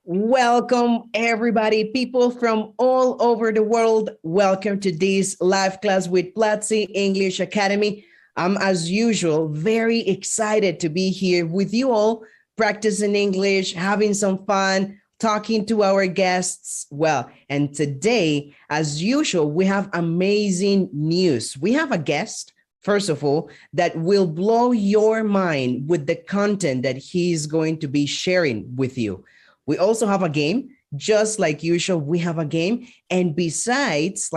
Welcome, everybody, people from all over the world. Welcome to this live class with Platzi English Academy. I'm, as usual, very excited to be here with you all, practicing English, having some fun, talking to our guests. Well, and today, as usual, we have amazing news. We have a guest, first of all, that will blow your mind with the content that he's going to be sharing with you. We also have a game, just like usual, we have a game. And besides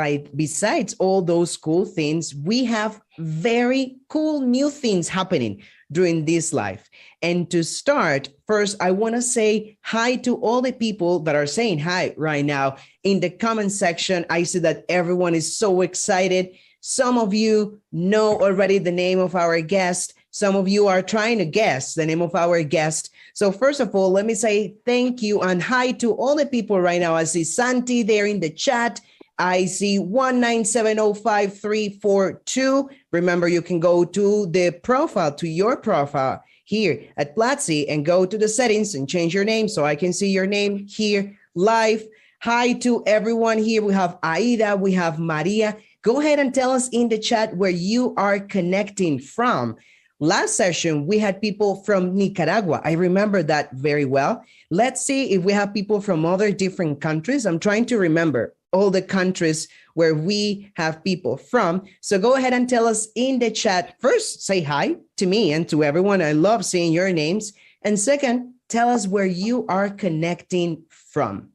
all those cool things, we have very cool new things happening during this live. And to start, first, I want to say hi to all the people that are saying hi right now in the comment section. I see that everyone is so excited. Some of you know already the name of our guest. Some of you are trying to guess the name of our guest. So first of all, let me say thank you and hi to all the people right now. I see Santi there in the chat. I see 197053342. Remember, you can go to the profile, to your profile here at Platzi and go to the settings and change your name so I can see your name here live. Hi to everyone here. We have Aida, we have Maria. Go ahead and tell us in the chat where you are connecting from. Last session, we had people from Nicaragua. I remember that very well. Let's see if we have people from other different countries. I'm trying to remember all the countries where we have people from. So go ahead and tell us in the chat. First, say hi to me and to everyone. I love seeing your names. And second, tell us where you are connecting from.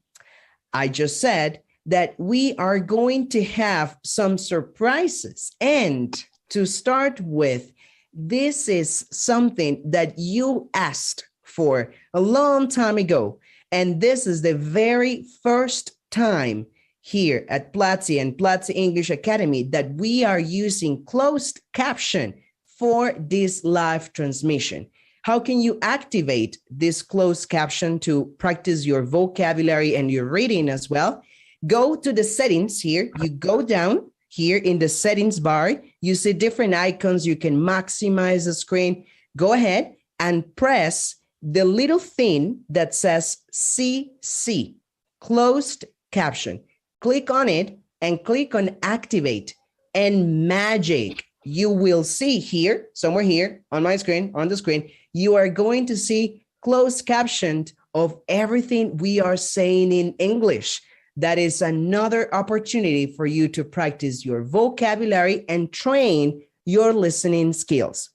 I just said that we are going to have some surprises. And to start with, this is something that you asked for a long time ago. And this is the very first time here at Platzi and Platzi English Academy that we are using closed caption for this live transmission. How can you activate this closed caption to practice your vocabulary and your reading as well? Go to the settings here. You go down here in the settings bar, you see different icons. You can maximize the screen. Go ahead and press the little thing that says CC, closed caption. Click on it and click on activate, and magic. You will see here, somewhere here on my screen, on the screen, you are going to see closed captioned of everything we are saying in English. That is another opportunity for you to practice your vocabulary and train your listening skills.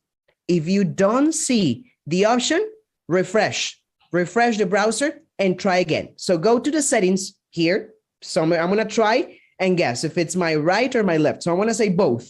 If you don't see the option, refresh the browser and try again. So go to the settings here. Somewhere I'm going to try and guess if it's my right or my left. So I want to say both.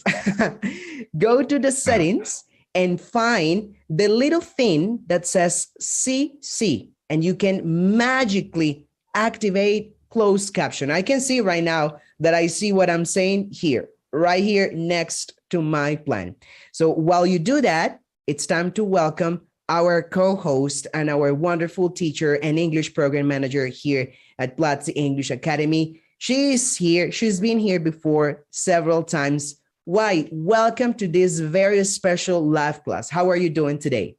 Go to the settings and find the little thing that says CC, and you can magically activate closed caption. I can see right now that I see what I'm saying here, right here next to my plan. So while you do that, it's time to welcome our co-host and our wonderful teacher and English program manager here at Platzi English Academy. She's here. She's been here before several times. Why? Welcome to this very special live class. How are you doing today?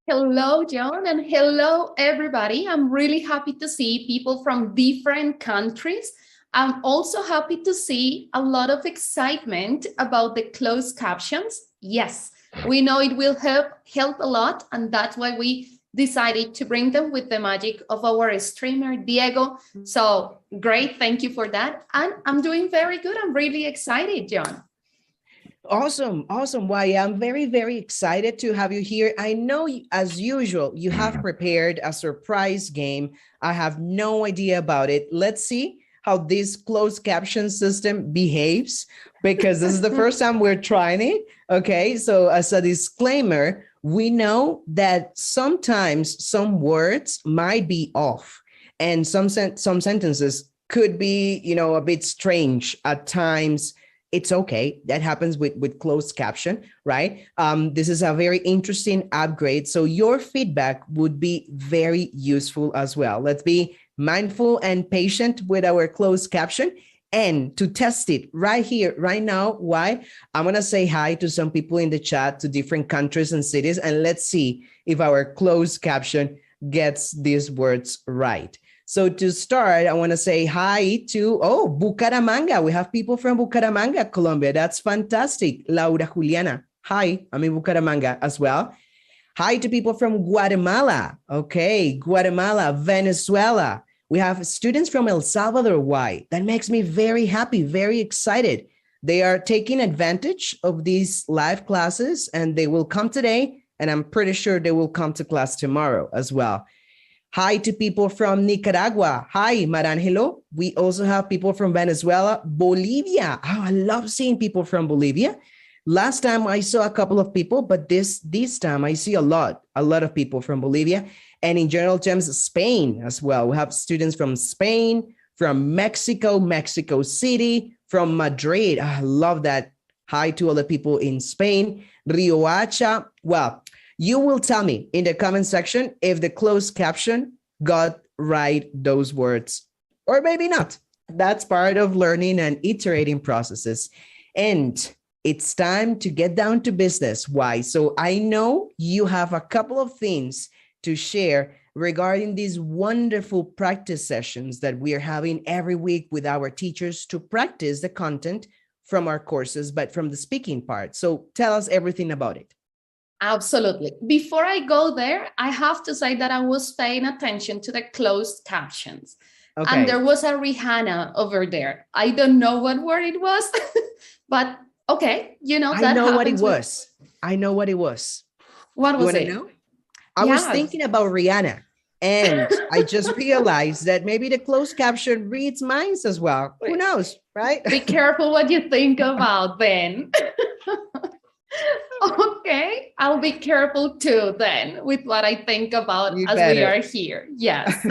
Hello, John, and hello, everybody. I'm really happy to see people from different countries. I'm also happy to see a lot of excitement about the closed captions. Yes, we know it will help a lot, and that's why we decided to bring them with the magic of our streamer, Diego. So great, thank you for that. And I'm doing very good. I'm really excited, John. Awesome. Why, I'm very, very excited to have you here. I know, as usual, you have prepared a surprise game. I have no idea about it. Let's see how this closed caption system behaves, because this is the first time we're trying it. Okay, so as a disclaimer, we know that sometimes some words might be off, and some sentences could be, a bit strange at times. It's okay. That happens with closed caption, right? This is a very interesting upgrade. So your feedback would be very useful as well. Let's be mindful and patient with our closed caption. And to test it right here, right now, why? I'm going to say hi to some people in the chat to different countries and cities. And let's see if our closed caption gets these words right. So to start, I want to say hi to, Bucaramanga. We have people from Bucaramanga, Colombia. That's fantastic. Laura Juliana. Hi, I'm in Bucaramanga as well. Hi to people from Guatemala. Okay, Guatemala, Venezuela. We have students from El Salvador. Why? That makes me very happy, very excited. They are taking advantage of these live classes and they will come today. And I'm pretty sure they will come to class tomorrow as well. Hi to people from Nicaragua. Hi, Marangelo. We also have people from Venezuela, Bolivia. Oh, I love seeing people from Bolivia. Last time I saw a couple of people, but this time I see a lot of people from Bolivia. And in general terms, Spain as well. We have students from Spain, from Mexico, Mexico City, from Madrid. I love that. Hi to all the people in Spain, Riohacha. Well, you will tell me in the comment section if the closed caption got right those words, or maybe not. That's part of learning and iterating processes. And it's time to get down to business. Why? So I know you have a couple of things to share regarding these wonderful practice sessions that we are having every week with our teachers to practice the content from our courses, but from the speaking part. So tell us everything about it. Absolutely. Before I go there, I have to say that I was paying attention to the closed captions. Okay. And there was a Rihanna over there. I don't know what word it was, but okay, you know, I know what it was. I know what it was. What was it? Know? I was thinking about Rihanna, and I just realized that maybe the closed caption reads minds as well. Who knows, right? Be careful what you think about then. Okay, I'll be careful too then with what I think about we are here. Yes.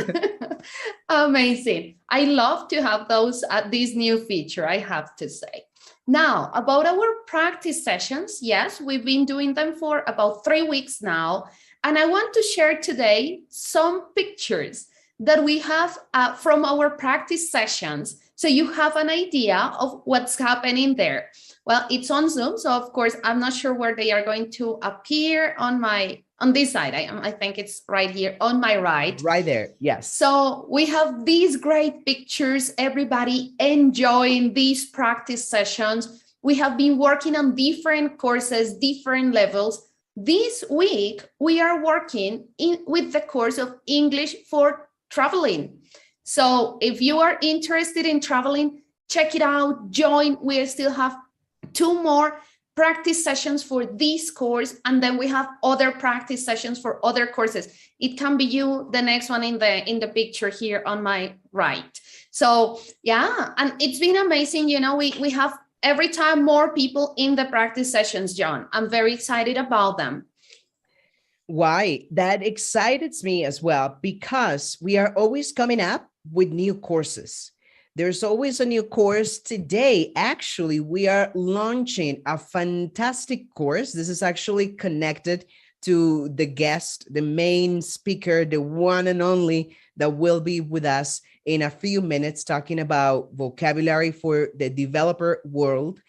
Amazing. I love to have those this new feature, I have to say. Now, about our practice sessions, yes, we've been doing them for about 3 weeks now. And I want to share today some pictures that we have from our practice sessions. So you have an idea of what's happening there. Well, it's on Zoom. So of course, I'm not sure where they are going to appear on this side. I think it's right here on my right. Right there, yes. So we have these great pictures, everybody enjoying these practice sessions. We have been working on different courses, different levels. This week, we are working with the course of English for traveling. So if you are interested in traveling, check it out, join. We still have 2 more practice sessions for this course, and then we have other practice sessions for other courses. It can be you, the next one in the picture here on my right. So yeah, and it's been amazing. You know, we have every time more people in the practice sessions, John. I'm very excited about them. Why? That excites me as well, because we are always coming up with new courses. There's always a new course. Today, actually, we are launching a fantastic course. This is actually connected to the guest, the main speaker, the one and only that will be with us in a few minutes, talking about vocabulary for the developer world.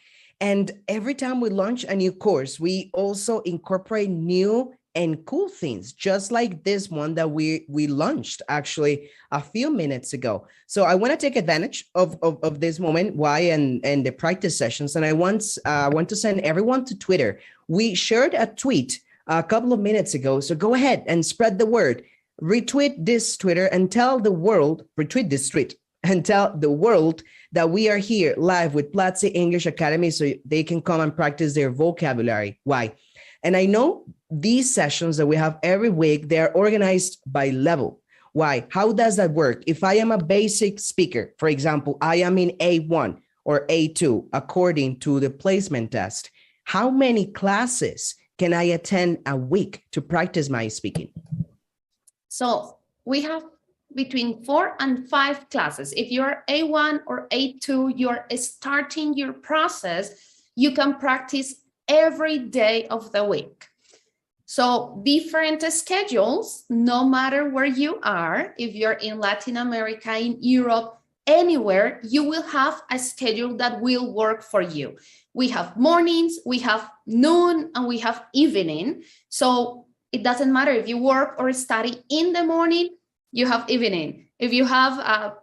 And every time we launch a new course, we also incorporate new and cool things, just like this one that we launched actually a few minutes ago. So I want to take advantage of this moment, why, and the practice sessions. And I want to send everyone to Twitter. We shared a tweet a couple of minutes ago. So go ahead and spread the word. Retweet this Twitter and tell the world, retweet this tweet and tell the world that we are here live with Platzi English Academy so they can come and practice their vocabulary. Why? And I know these sessions that we have every week, they're organized by level. Why? How does that work? If I am a basic speaker, for example, I am in A1 or A2, according to the placement test, how many classes can I attend a week to practice my speaking? So we have between 4 and 5 classes. If you're A1 or A2, you're starting your process, you can practice every day of the week. So different schedules, no matter where you are, if you're in Latin America, in Europe, anywhere, you will have a schedule that will work for you. We have mornings, we have noon, and we have evening. So It doesn't matter if you work or study in the morning, you have evening. If you have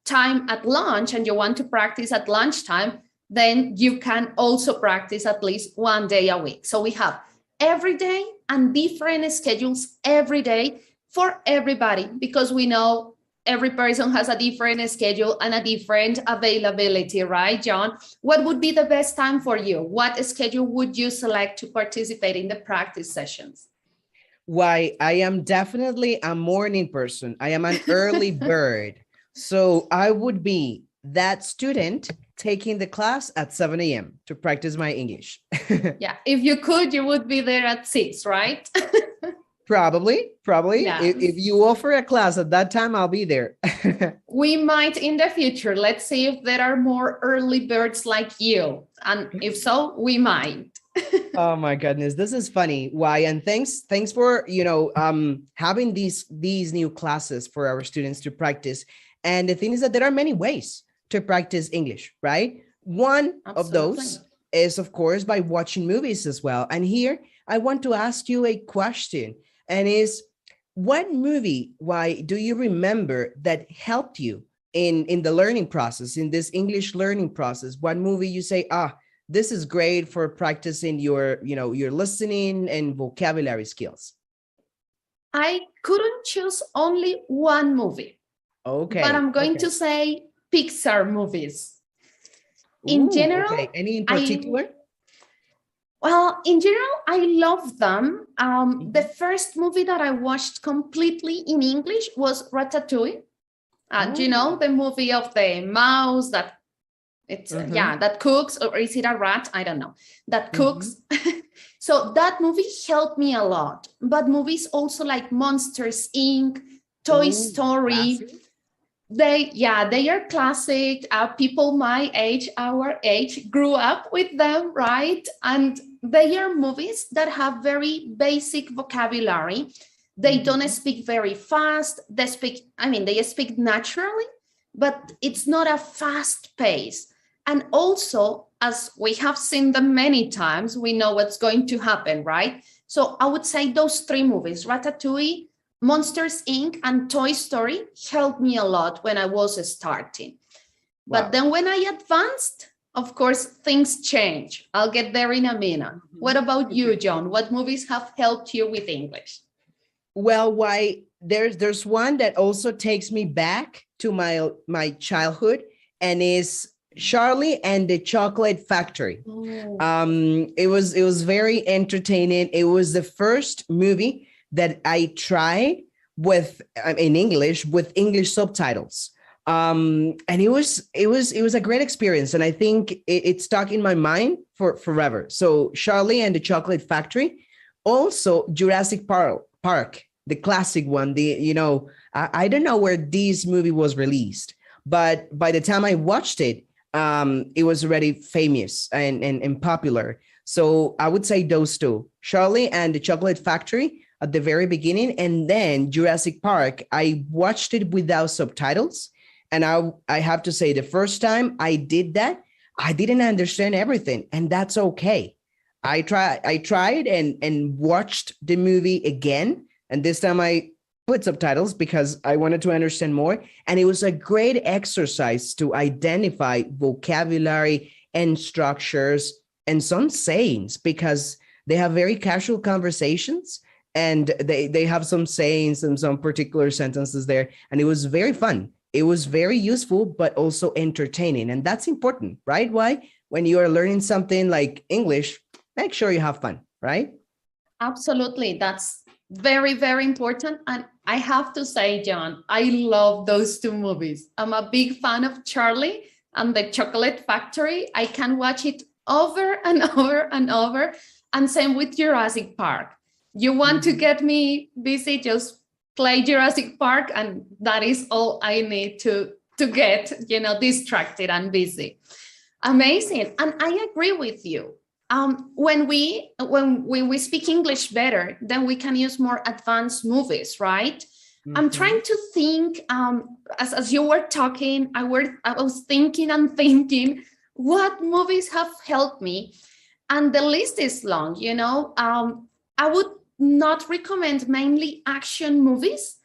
time at lunch and you want to practice at lunchtime, then you can also practice at least one day a week. So we have every day and different schedules every day for everybody, because we know every person has a different schedule and a different availability, right, John? What would be the best time for you? What schedule would you select to participate in the practice sessions? Why, I am definitely a morning person. I am an early bird. So I would be that student taking the class at 7 a.m. to practice my English. Yeah, if you could, you would be there at 6, right? Probably. Yes. If you offer a class at that time, I'll be there. We might in the future. Let's see if there are more early birds like you. And if so, we might. Oh my goodness, this is funny. Why? And thanks for, having these new classes for our students to practice. And the thing is that there are many ways to practice English, right? One of those is, of course, by watching movies as well. And here I want to ask you a question, and is, what movie, why do you remember that helped you in the learning process, in this English learning process? What movie you say, this is great for practicing your listening and vocabulary skills? I couldn't choose only one movie. Okay. But I'm going to say Pixar movies. In general, okay. Any in particular? In general, I love them. The first movie that I watched completely in English was Ratatouille. Do you know the movie of the mouse that that cooks, or is it a rat? I don't know. That cooks. So that movie helped me a lot. But movies also like Monsters, Inc., Toy Story. Classic. They are classic. People my age, our age, grew up with them, right? And they are movies that have very basic vocabulary. They don't speak very fast. They speak naturally, but it's not a fast pace. And also, as we have seen them many times, we know what's going to happen, right? So I would say those 3 movies, Ratatouille, Monsters, Inc., and Toy Story, helped me a lot when I was starting. Wow. But then when I advanced, of course, things change. I'll get there in a minute. What about you, John? What movies have helped you with English? Well, there's one that also takes me back to my childhood, and is Charlie and the Chocolate Factory. It was very entertaining. It was the first movie that I tried in English with English subtitles. And it was a great experience. And I think it stuck in my mind for forever. So Charlie and the Chocolate Factory, also Jurassic Park, the classic one, I don't know where this movie was released, but by the time I watched it, it was already famous and popular. So I would say those 2, Charlie and the Chocolate Factory at the very beginning, and then Jurassic Park. I watched it without subtitles. And I have to say, the first time I did that, I didn't understand everything, and that's okay. I tried and watched the movie again. And this time I put subtitles because I wanted to understand more. And it was a great exercise to identify vocabulary and structures and some sayings, because they have very casual conversations, and they have some sayings and some particular sentences there. And it was very fun. It was very useful, but also entertaining. And that's important, right? Why? When you are learning something like English, make sure you have fun, right? Absolutely. That's very, very important. And I have to say, John, I love those 2 movies. I'm a big fan of Charlie and the Chocolate Factory. I can watch it over and over and over. And same with Jurassic Park. You want to get me busy, just play Jurassic Park, and that is all I need to get, distracted and busy. Amazing. And I agree with you. When we speak English better, then we can use more advanced movies, right? I'm trying to think, as you were talking, I was thinking, what movies have helped me? And the list is long, I would not recommend mainly action movies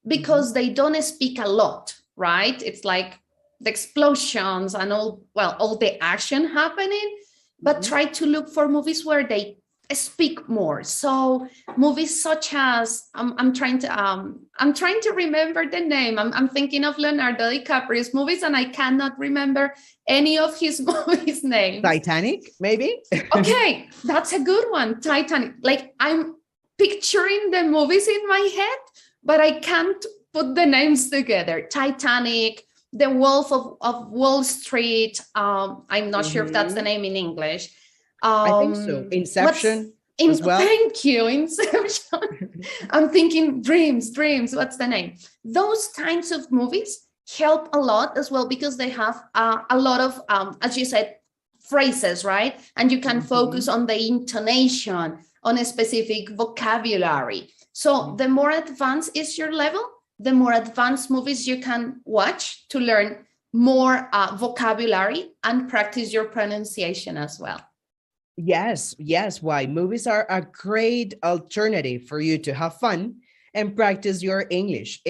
because they don't speak a lot, right? It's like the explosions and all the action happening, but try to look for movies where they speak more. So movies such as I'm trying to remember the name. I'm thinking of Leonardo DiCaprio's movies and I cannot remember any of his movies names. Titanic, maybe? Okay, that's a good one. Titanic. Like I'm picturing the movies in my head, but I can't put the names together. Titanic, The Wolf of Wall Street. I'm not sure if that's the name in English. I think so. Inception as well. Thank you, Inception. I'm thinking Dreams. What's the name? Those kinds of movies help a lot as well because they have a lot of, as you said, phrases, right? And you can focus on the intonation, on a specific vocabulary. So the more advanced is your level, the more advanced movies you can watch to learn more vocabulary and practice your pronunciation as well. Yes. Why? Movies are a great alternative for you to have fun and practice your English.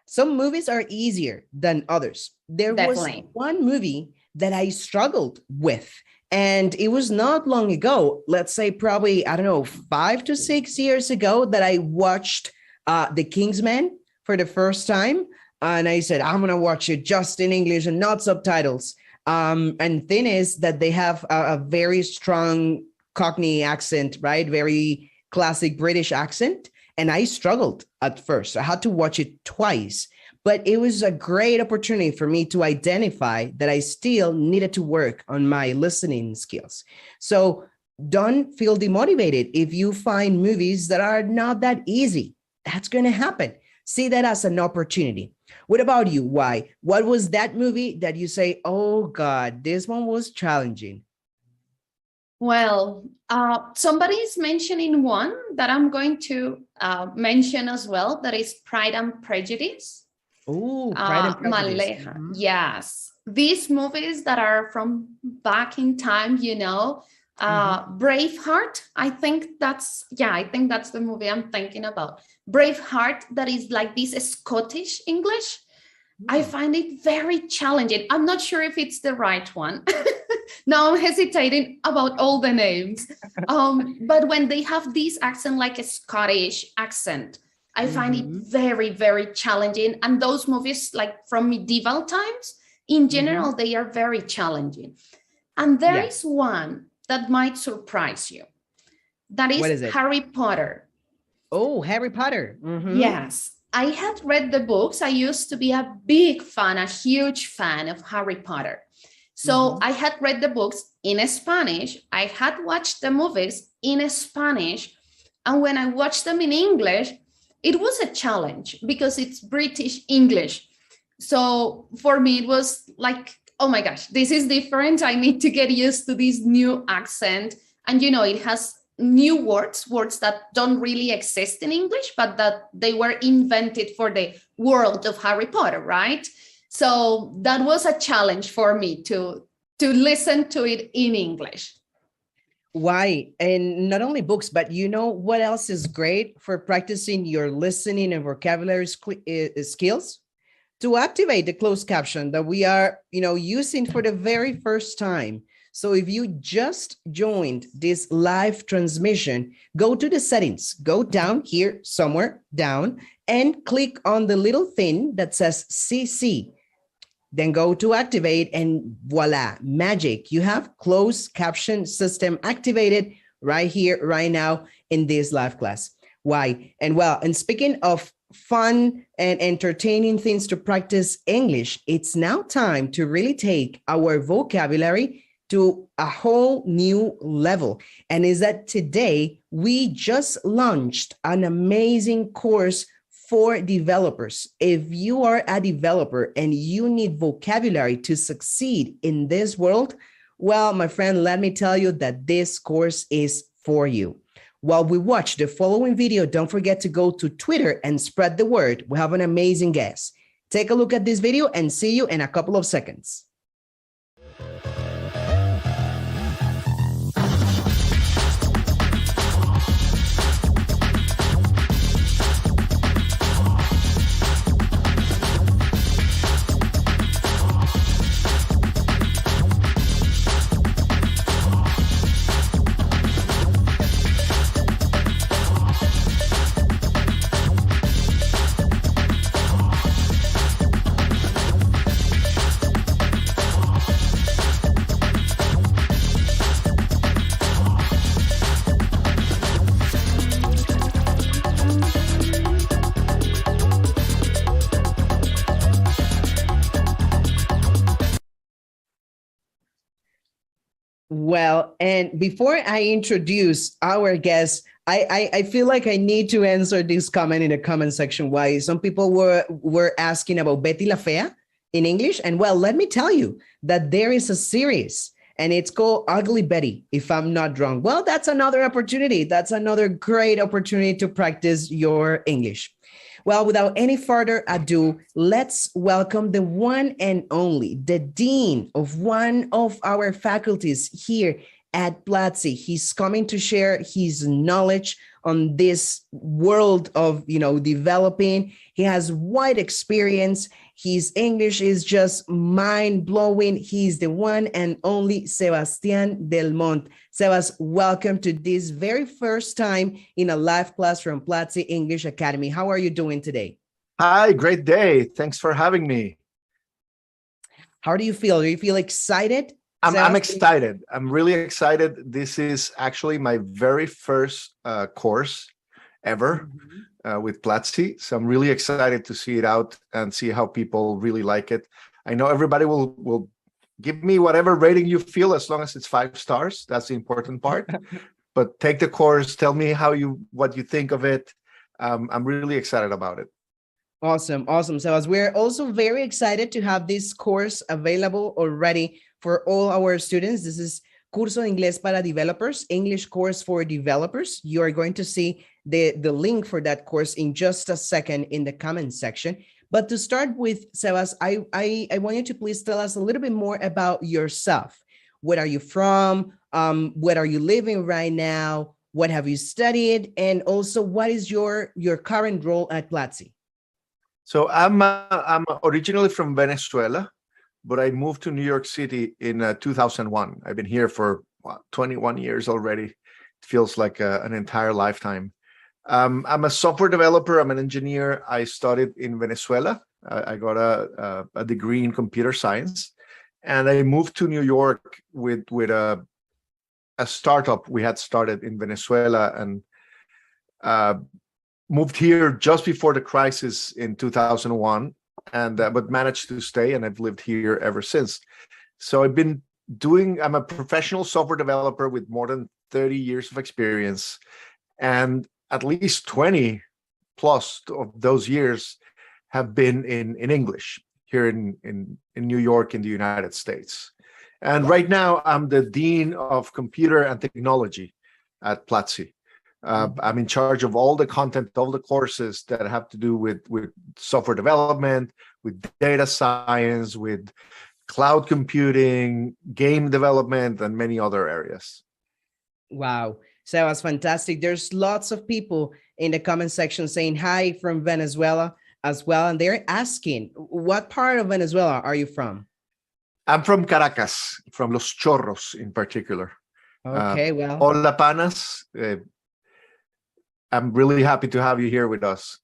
Some movies are easier than others. There Definitely. was one movie that I struggled with, and it was not long ago, let's say probably, 5 to 6 years ago that I watched The Kingsman for the first time. And I said, I'm going to watch it just in English and not subtitles. And thing is that they have a very strong Cockney accent, right? Very classic British accent. And I struggled at first. I had to watch it twice, but it was a great opportunity for me to identify that I still needed to work on my listening skills. So don't feel demotivated if you find movies that are not that easy. That's going to happen. See that as an opportunity. What about you? Why? What was that movie that you say, oh God, this one was challenging? Well, somebody is mentioning one that I'm going to mention as well, that is Pride and Prejudice. Oh, Pride and Prejudice. Maleja. Yes. These movies that are from back in time, Braveheart. I think that's the movie I'm thinking about. Braveheart, that is like this Scottish English. I find it very challenging. I'm not sure if it's the right one. Now I'm hesitating about all the names. But when they have this accent, like a Scottish accent, I find it very, very challenging. And those movies, like from medieval times, in general, they are very challenging. And there is one that might surprise you. That is Harry Potter. Oh, Harry Potter. Yes. I had read the books. I used to be a huge fan of Harry Potter. So I had read the books in Spanish. I had watched the movies in Spanish. And when I watched them in English, it was a challenge because it's British English. So for me, it was like, oh my gosh, this is different. I need to get used to this new accent. And, it has new words that don't really exist in English, but that they were invented for the world of Harry Potter, right? So that was a challenge for me to listen to it in English. Why? And not only books, but what else is great for practicing your listening and vocabulary skills? To activate the closed caption that we are, using for the very first time. So if you just joined this live transmission, go to the settings, go down here, somewhere down, and click on the little thing that says CC. Then go to activate and voila, magic. You have closed caption system activated right here, right now in this live class. Why? And speaking of fun and entertaining things to practice English, it's now time to really take our vocabulary to a whole new level. And is that today we just launched an amazing course for developers. If you are a developer and you need vocabulary to succeed in this world, well, my friend, let me tell you that this course is for you. While we watch the following video, don't forget to go to Twitter and spread the word. We have an amazing guest. Take a look at this video and see you in a couple of seconds. Well, and before I introduce our guest, I feel like I need to answer this comment in the comment section. Why some people were asking about Betty la Fea in English, and well, let me tell you that there is a series, and it's called Ugly Betty, if I'm not wrong. Well, that's another opportunity. That's another great opportunity to practice your English. Well, without any further ado, let's welcome the one and only, the dean of one of our faculties here at Platzi. He's coming to share his knowledge on this world of, developing. He has wide experience. His English is just mind-blowing. He's the one and only Sebastian Delmont. Sebas, welcome to this very first time in a live class from Platzi English Academy. How are you doing today? Hi, great day. Thanks for having me. How do you feel? Do you feel excited? I'm excited. I'm really excited. This is actually my very first course ever with Platzi. So I'm really excited to see it out and see how people really like it. I know everybody will give me whatever rating you feel, as long as it's 5 stars. That's the important part. But take the course. Tell me what you think of it. I'm really excited about it. Awesome. Sebas, we're also very excited to have this course available already for all our students. This is Curso de Inglés para Developers, English course for developers. You are going to see the link for that course in just a second in the comment section. But to start with, Sebas, I want you to please tell us a little bit more about yourself. Where are you from? Where are you living right now? What have you studied? And also, what is your current role at Platzi? So I'm originally from Venezuela, but I moved to New York City in 2001. I've been here for 21 years already. It feels like an entire lifetime. I'm a software developer. I'm an engineer. I studied in Venezuela. I got a degree in computer science, and I moved to New York with a startup we had started in Venezuela, and moved here just before the crisis in 2001, and but managed to stay, and I've lived here ever since. So I'm a professional software developer with more than 30 years of experience, and at least 20 plus of those years have been in English here in New York, in the United States. And right now I'm the Dean of Computer and Technology at Platzi. I'm in charge of all the content, all the courses that have to do with software development, with data science, with cloud computing, game development, and many other areas. Wow. So that was fantastic. There's lots of people in the comment section saying hi from Venezuela as well. And they're asking, what part of Venezuela are you from? I'm from Caracas, from Los Chorros in particular. Okay, well. Hola, panas. I'm really happy to have you here with us.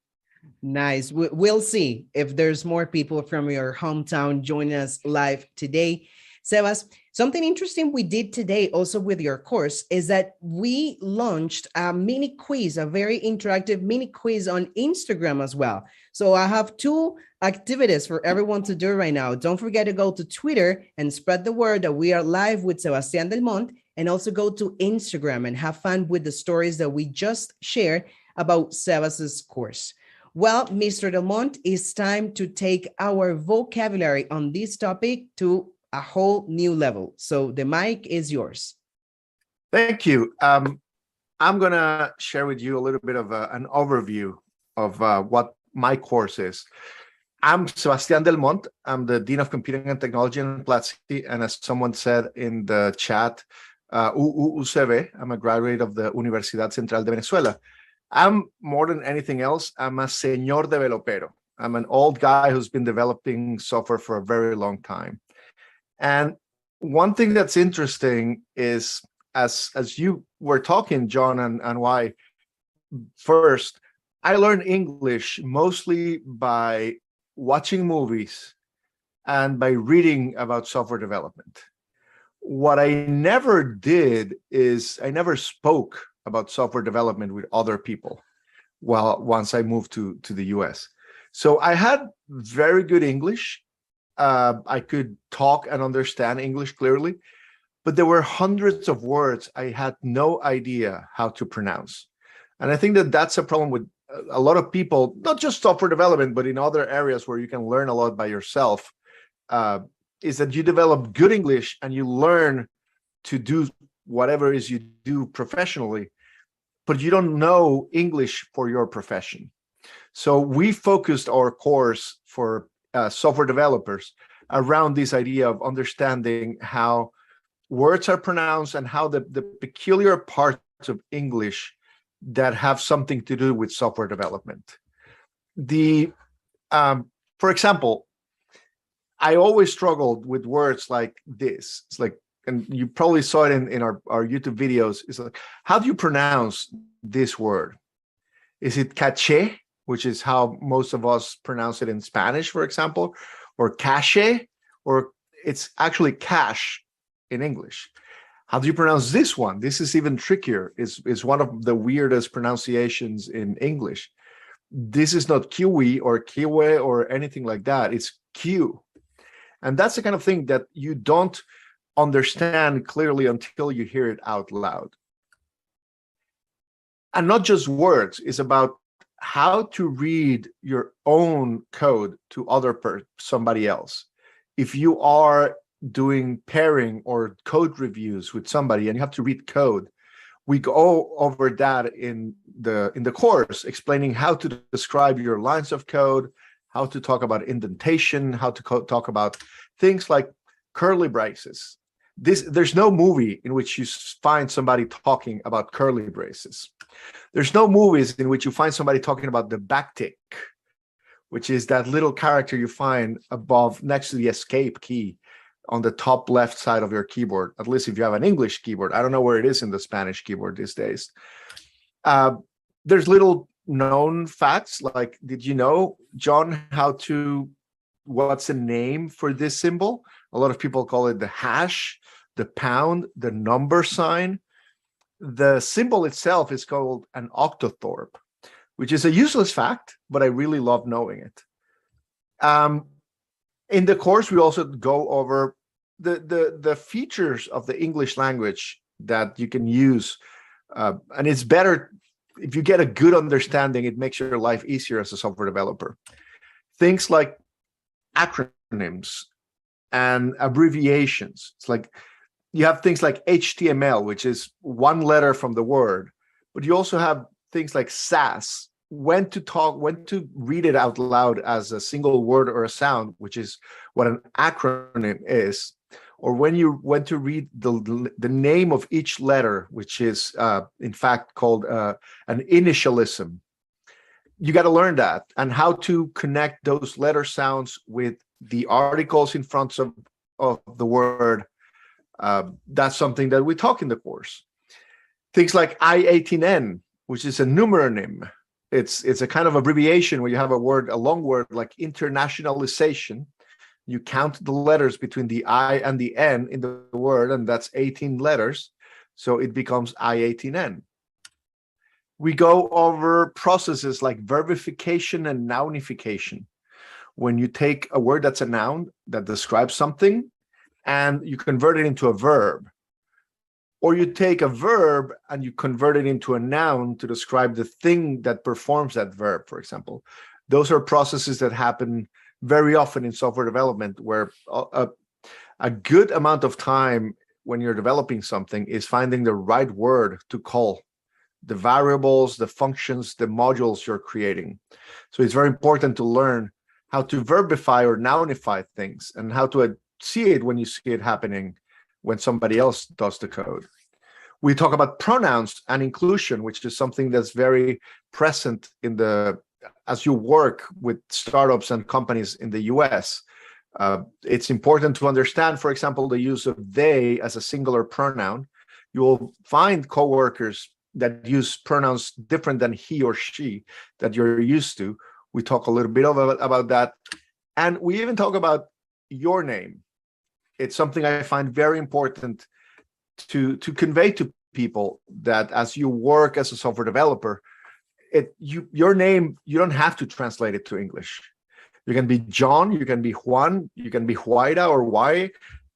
Nice. We'll see if there's more people from your hometown joining us live today. Sebas, something interesting we did today also with your course is that we launched a mini quiz, a very interactive mini quiz on Instagram as well. So I have 2 activities for everyone to do right now. Don't forget to go to Twitter and spread the word that we are live with Sebastian Delmont, and also go to Instagram and have fun with the stories that we just shared about Sebas's course. Well, Mr. Delmont, it's time to take our vocabulary on this topic to a whole new level. So the mic is yours. Thank you. I'm going to share with you a little bit of an overview of what my course is. I'm Sebastian Delmont. I'm the Dean of Computing and Technology in Platzi. And as someone said in the chat, UCV, I'm a graduate of the Universidad Central de Venezuela. I'm more than anything else, I'm a señor developero. I'm an old guy who's been developing software for a very long time. And one thing that's interesting is, as you were talking, John, and why, first, I learned English mostly by watching movies and by reading about software development. What I never did is I never spoke about software development with other people once I moved to the US. So I had very good English. I could talk and understand English clearly, but there were hundreds of words I had no idea how to pronounce. And I think that that's a problem with a lot of people, not just software development, but in other areas where you can learn a lot by yourself, is that you develop good English and you learn to do whatever it is you do professionally, but you don't know English for your profession. So we focused our course for software developers around this idea of understanding how words are pronounced and how the peculiar parts of English that have something to do with software development. For example, I always struggled with words like this. It's like, and you probably saw it in our YouTube videos. It's like, how do you pronounce this word? Is it caché, which is how most of us pronounce it in Spanish, for example, or cache, or it's actually cash in English? How do you pronounce this one? This is even trickier. It's one of the weirdest pronunciations in English. This is not kiwi or kiwe or anything like that. It's Q. And that's the kind of thing that you don't understand clearly until you hear it out loud. And not just words, it's about how to read your own code to somebody else. If you are doing pairing or code reviews with somebody and you have to read code, we go over that in the course, explaining how to describe your lines of code, how to talk about indentation, how to talk about things like curly braces. There's no movie in which you find somebody talking about curly braces. There's no movies in which you find somebody talking about the backtick, which is that little character you find above, next to the escape key on the top left side of your keyboard, at least if you have an English keyboard. I don't know where it is in the Spanish keyboard these days. There's little known facts, like, did you know, John, what's the name for this symbol? A lot of people call it the hash, the pound, the number sign. The symbol itself is called an octothorpe, which is a useless fact, but I really love knowing it. In the course, we also go over the features of the English language that you can use. And it's better if you get a good understanding, it makes your life easier as a software developer. Things like acronyms and abbreviations. It's like you have things like HTML, which is one letter from the word, but you also have things like SAS, when to read it out loud as a single word or a sound, which is what an acronym is, or when to read the name of each letter, which is in fact called an initialism. You got to learn that, and how to connect those letter sounds with the articles in front of the word. That's something that we talk in the course. Things like I18N, which is a numeronym. It's a kind of abbreviation where you have a long word like internationalization. You count the letters between the I and the N in the word, and that's 18 letters. So it becomes I18N. We go over processes like verbification and nounification. When you take a word that's a noun that describes something and you convert it into a verb, or you take a verb and you convert it into a noun to describe the thing that performs that verb, for example. Those are processes that happen very often in software development, where a good amount of time when you're developing something is finding the right word to call the variables, the functions, the modules you're creating. So it's very important to learn how to verbify or nounify things, and how to see it when you see it happening when somebody else does the code. We talk about pronouns and inclusion, which is something that's very present as you work with startups and companies in the US. It's important to understand, for example, the use of they as a singular pronoun. You will find coworkers that use pronouns different than he or she that you're used to. We talk a little bit about that. And we even talk about your name. It's something I find very important to convey to people, that as you work as a software developer, your name, you don't have to translate it to English. You can be John, you can be Juan, you can be Huayra or Y.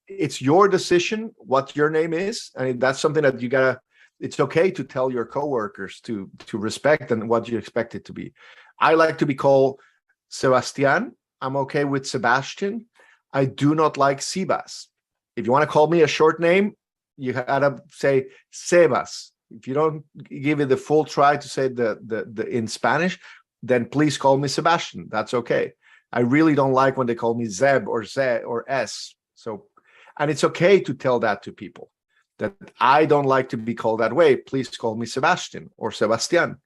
it's your decision what your name is. And that's something that you gotta, it's okay to tell your coworkers to respect and what you expect it to be. I like to be called Sebastian. I'm okay with Sebastian. I do not like Sebas. If you want to call me a short name, you gotta say Sebas. If you don't give it the full try to say the in Spanish, then please call me Sebastian. That's okay. I really don't like when they call me Zeb or Z or S. So, and it's okay to tell that to people, that I don't like to be called that way. Please call me Sebastian or Sebastian.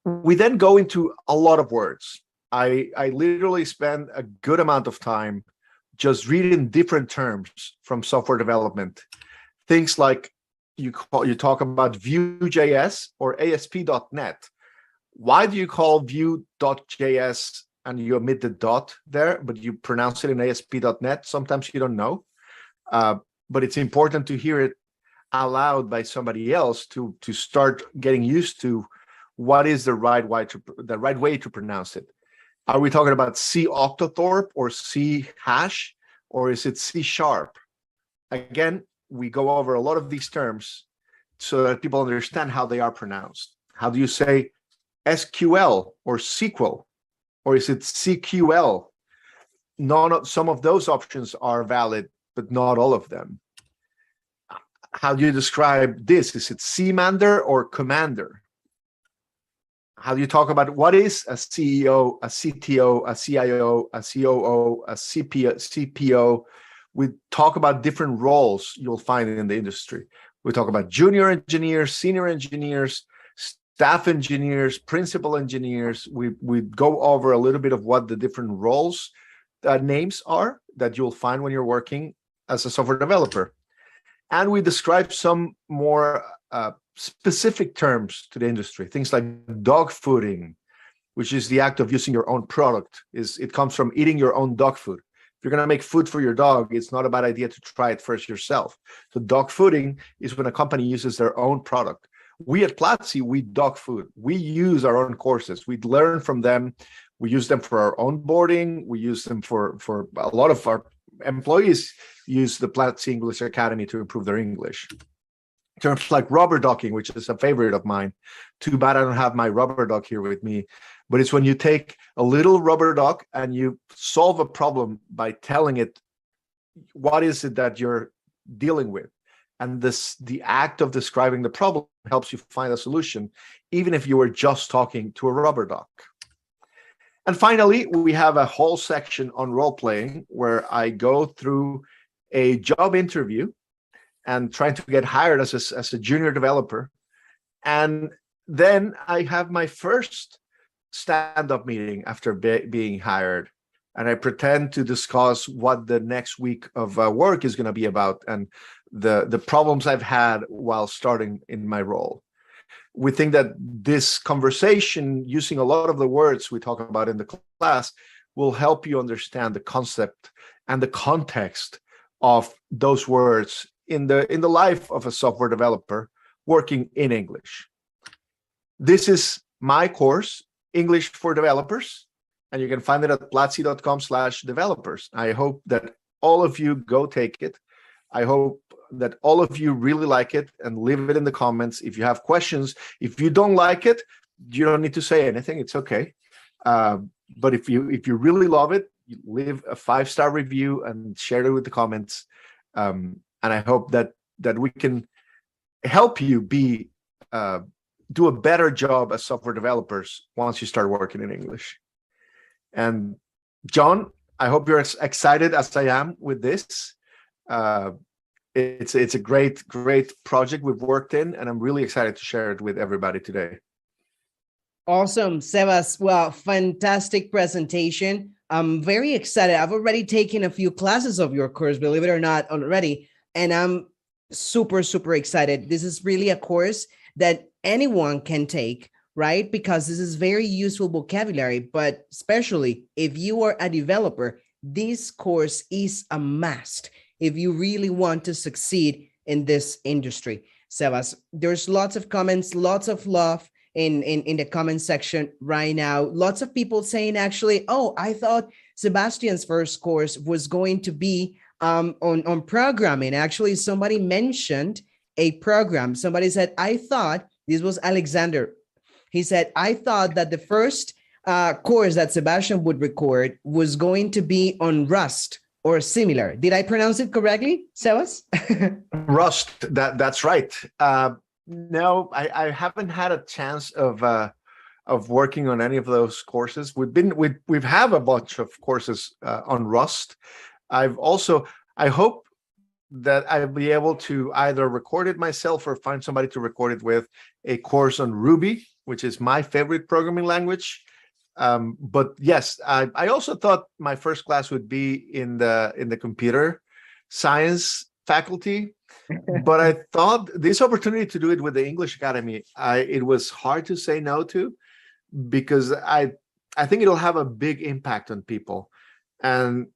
We then go into a lot of words. I literally spend a good amount of time just reading different terms from software development. Things like you talk about Vue.js or ASP.NET. Why do you call Vue.js and you omit the dot there, but you pronounce it in ASP.NET? Sometimes you don't know, but it's important to hear it aloud by somebody else to start getting used to what is the right way to pronounce it. Are we talking about C octothorpe or C hash, or is it C sharp? Again, we go over a lot of these terms so that people understand how they are pronounced. How do you say SQL or SQL, or is it CQL? Some of those options are valid, but not all of them. How do you describe this? Is it Cmander or Commander? How do you talk about what is a CEO, a CTO, a CIO, a COO, a CPO? We talk about different roles you'll find in the industry. We talk about junior engineers, senior engineers, staff engineers, principal engineers. We go over a little bit of what the different roles names are that you'll find when you're working as a software developer. And we describe some more specific terms to the industry, things like dog fooding, which is the act of using your own product. It comes from eating your own dog food. If you're going to make food for your dog, it's not a bad idea to try it first yourself. So dog fooding is when a company uses their own product. We at Platzi, we dog food. We use our own courses. We learn from them. We use them for our onboarding. We use them for a lot of our employees use the Platzi English Academy to improve their English. Terms like rubber ducking, which is a favorite of mine. Too bad I don't have my rubber duck here with me. But it's when you take a little rubber duck and you solve a problem by telling it what is it that you're dealing with. And the act of describing the problem helps you find a solution, even if you were just talking to a rubber duck. And finally, we have a whole section on role-playing where I go through a job interview and trying to get hired as a junior developer. And then I have my first stand-up meeting after being hired. And I pretend to discuss what the next week of work is going to be about and the problems I've had while starting in my role. We think that this conversation, using a lot of the words we talk about in the class, will help you understand the concept and the context of those words in the life of a software developer working in English. This is my course, English for Developers, and you can find it at platzi.com/developers. I hope that all of you go take it. I hope that all of you really like it and leave it in the comments. If you have questions, if you don't like it, you don't need to say anything. It's okay. But if you really love it, leave a 5-star review and share it with the comments. And I hope that we can help you do a better job as software developers once you start working in English. And John, I hope you're as excited as I am with this. It's a great project we've worked in, and I'm really excited to share it with everybody today. Awesome, Sebas. Well, fantastic presentation. I'm very excited. I've already taken a few classes of your course, believe it or not, already. And I'm super, super excited. This is really a course that anyone can take, right? Because this is very useful vocabulary, but especially if you are a developer, this course is a must if you really want to succeed in this industry. Sebas, there's lots of comments, lots of love in the comment section right now. Lots of people saying actually, oh, I thought Sebastian's first course was going to be on programming. Actually, somebody mentioned a program. Somebody said, I thought, this was Alexander. He said, I thought that the first course that Sebastian would record was going to be on Rust or similar. Did I pronounce it correctly, Sebas? Rust, that's right. No, I haven't had a chance of working on any of those courses. We've have a bunch of courses on Rust. I hope that I'll be able to either record it myself or find somebody to record it with, a course on Ruby, which is my favorite programming language. But yes, I also thought my first class would be in the computer science faculty, but I thought this opportunity to do it with the English Academy, it was hard to say no to, because I think it'll have a big impact on people, and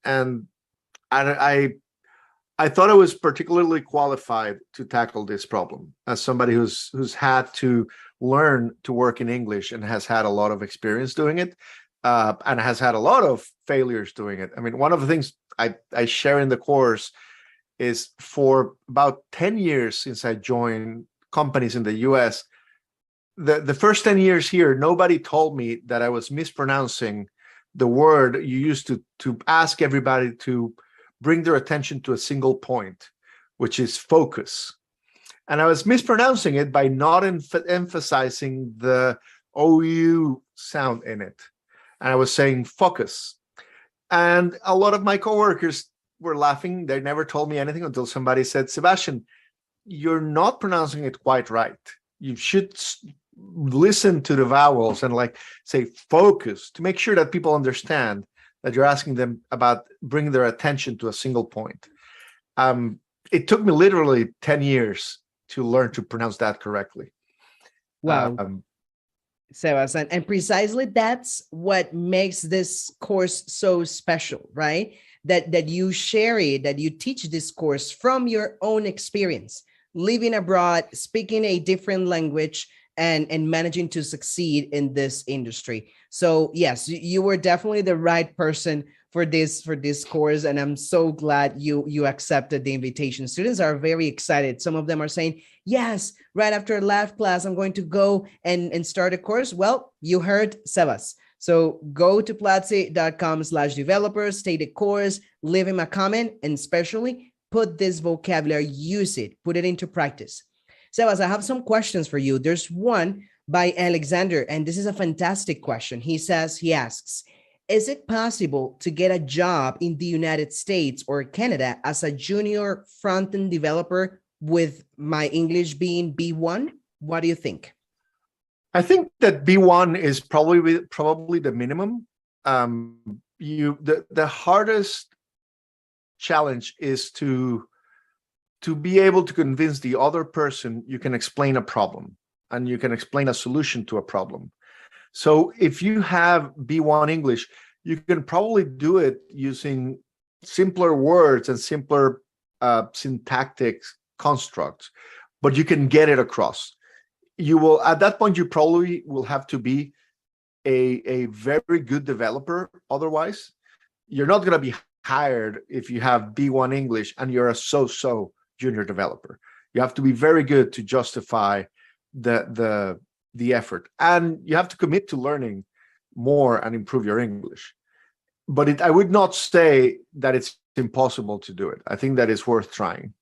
I thought I was particularly qualified to tackle this problem as somebody who's had to learn to work in English and has had a lot of experience doing it, and has had a lot of failures doing it. I mean, one of the things I share in the course is, for about 10 years since I joined companies in the US, the first 10 years here, nobody told me that I was mispronouncing the word you used to ask everybody to bring their attention to a single point, which is focus. And I was mispronouncing it by not emphasizing the OU sound in it. And I was saying focus. And a lot of my coworkers were laughing. They never told me anything until somebody said, Sebastian, you're not pronouncing it quite right. You should listen to the vowels and say focus, to make sure that people understand that you're asking them about bringing their attention to a single point. It took me literally 10 years to learn to pronounce that correctly. Wow. Sebas, and precisely that's what makes this course so special, right? That you share it, that you teach this course from your own experience, living abroad, speaking a different language, and managing to succeed in this industry. So yes, you were definitely the right person for this course, and I'm so glad you accepted the invitation. Students are very excited. Some of them are saying, yes, right after last class, I'm going to go and start a course. Well, you heard Sebas. So go to platzi.com/developers, take the course, leave him a comment, and especially put this vocabulary, use it, put it into practice. Sebas, I have some questions for you. There's one by Alexander, and this is a fantastic question. He asks, is it possible to get a job in the United States or Canada as a junior front-end developer with my English being B1? What do you think? I think that B1 is probably the minimum. The hardest challenge is to be able to convince the other person you can explain a problem and you can explain a solution to a problem. So if you have B1 English, you can probably do it using simpler words and simpler syntactic constructs, but you can get it across. You will, at that point, you probably will have to be a very good developer. Otherwise, you're not going to be hired if you have B1 English and you're a so-so junior developer. You have to be very good to justify the effort, and you have to commit to learning more and improve your English. But I would not say that it's impossible to do it. I think that it's worth trying.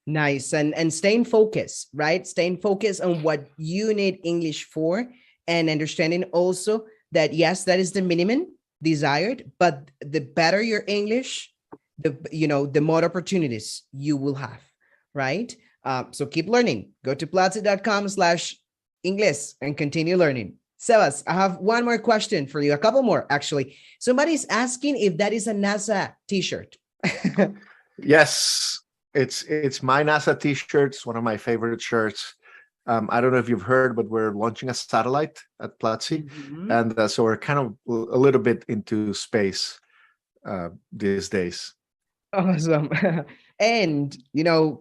Nice. And staying focused, right? Staying focused on what you need English for, and understanding also that, yes, that is the minimum desired, but the better your English, the more opportunities you will have, right? So keep learning. Go to platzi.com/English and continue learning. Sebas, I have one more question for you. A couple more, actually. Somebody's asking if that is a NASA t-shirt. Yes, it's my NASA t-shirt. It's one of my favorite shirts. I don't know if you've heard, but we're launching a satellite at Platzi. Mm-hmm. And so we're kind of a little bit into space these days. Awesome. And,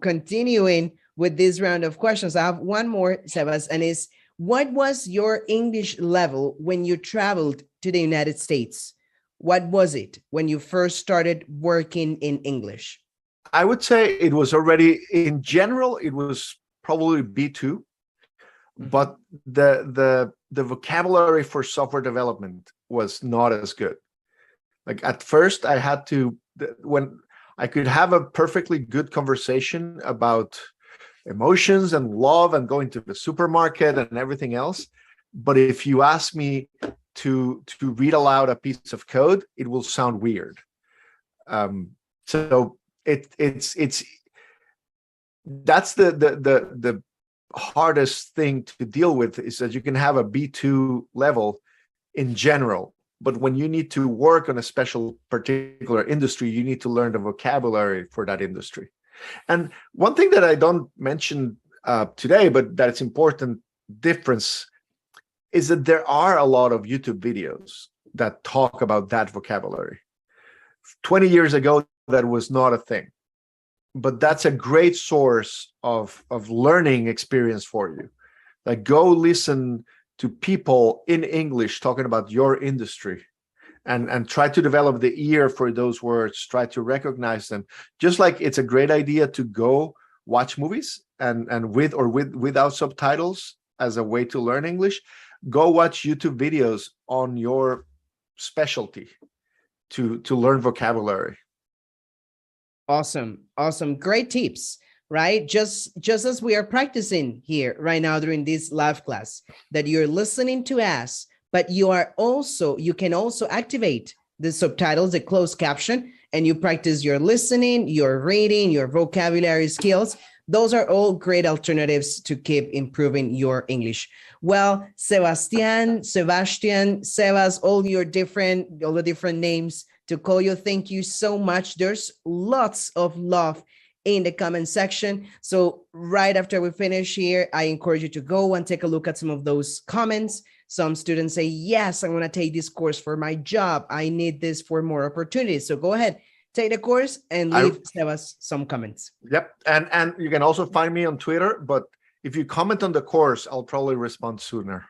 continuing with this round of questions, I have one more, Sebas, and is, what was your English level when you traveled to the United States? What was it when you first started working in English? I would say it was already, in general, it was probably B2, but the vocabulary for software development was not as good. Like at first I had to, when I could have a perfectly good conversation about emotions and love and going to the supermarket and everything else, but if you ask me to read aloud a piece of code, it will sound weird. So it's that's the hardest thing to deal with, is that you can have a B2 level in general, but when you need to work on a special particular industry, you need to learn the vocabulary for that industry. And one thing that I don't mention today, but that it's important difference, is that there are a lot of YouTube videos that talk about that vocabulary. 20 years ago, that was not a thing, but that's a great source of learning experience for you. Like, go listen to people in English talking about your industry, and try to develop the ear for those words, try to recognize them. Just like it's a great idea to go watch movies and with or without subtitles as a way to learn English, go watch YouTube videos on your specialty to learn vocabulary. Awesome. Great tips, right? Just as we are practicing here right now during this live class, that you're listening to us, but you can also activate the subtitles, the closed caption, and you practice your listening, your reading, your vocabulary skills. Those are all great alternatives to keep improving your English. Well, Sebastian, Sebas, all the different names to call you. Thank you so much. There's lots of love in the comment section. So right after we finish here, I encourage you to go and take a look at some of those comments. Some students say, yes, I want to take this course for my job. I need this for more opportunities. So go ahead, take the course and leave Sebas some comments. Yep. And you can also find me on Twitter, but if you comment on the course, I'll probably respond sooner.